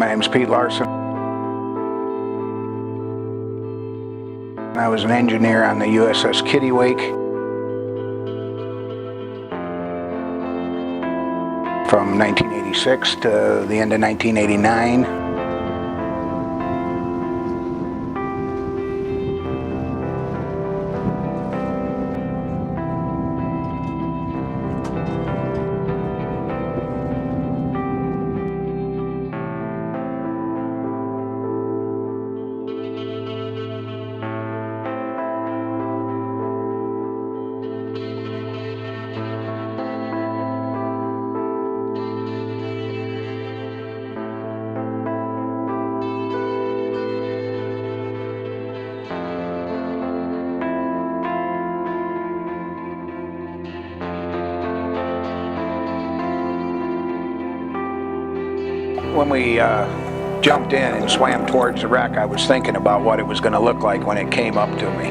name's Pete Larson. I was an engineer on the USS Kittiwake from 1986 to the end of 1989. When we jumped in and swam towards the wreck, I was thinking about what it was going to look like when it came up to me,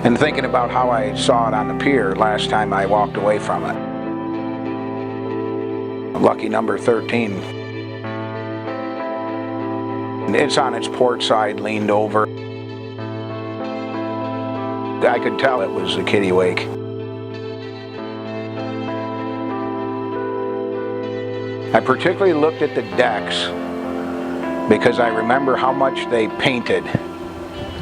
and thinking about how I saw it on the pier last time I walked away from it. Lucky number 13. It's on its port side, leaned over. I could tell it was the Kittiwake. I particularly looked at the decks because I remember how much they painted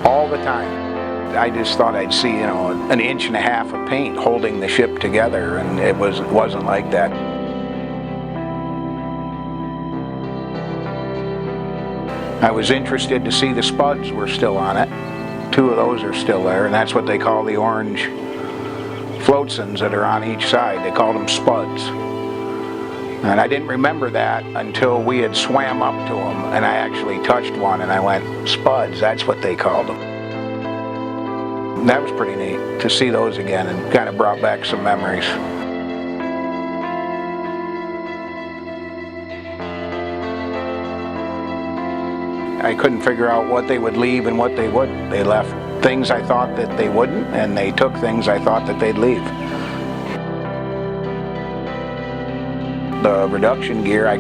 all the time. I just thought I'd see, an inch and a half of paint holding the ship together, and it wasn't like that. I was interested to see the spuds were still on it. 2 of those are still there, and that's what they call the orange floatsins that are on each side. They called them spuds. And I didn't remember that until we had swam up to them, and I actually touched one and I went, spuds, that's what they called them. That was pretty neat to see those again, and kind of brought back some memories. I couldn't figure out what they would leave and what they wouldn't. They left things I thought that they wouldn't, and they took things I thought that they'd leave. The reduction gear, I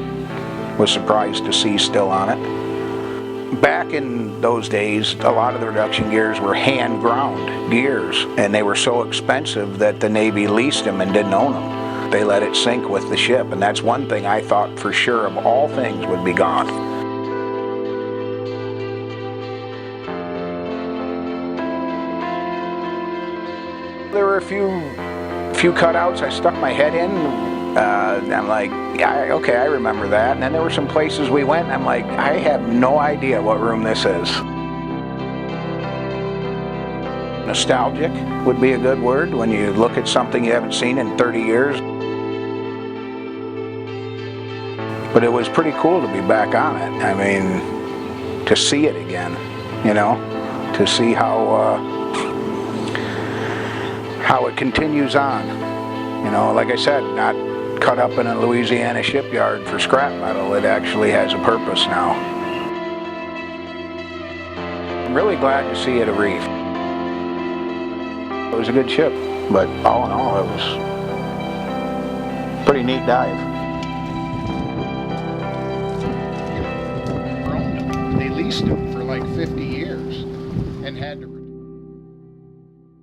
was surprised to see still on it. Back in those days, a lot of the reduction gears were hand-ground gears, and they were so expensive that the Navy leased them and didn't own them. They let it sink with the ship, and that's one thing I thought for sure of all things would be gone. There were a few cutouts I stuck my head in. I'm like, yeah, okay, I remember that. And then there were some places we went, and I'm like, I have no idea what room this is. Nostalgic would be a good word when you look at something you haven't seen in 30 years. But it was pretty cool to be back on it. I mean, to see it again, to see how it continues on. Like I said, not cut up in a Louisiana shipyard for scrap metal. It actually has a purpose now. I'm really glad to see it a reef. It was a good ship, but all in all, it was a pretty neat dive. They leased them for like 50 years and had to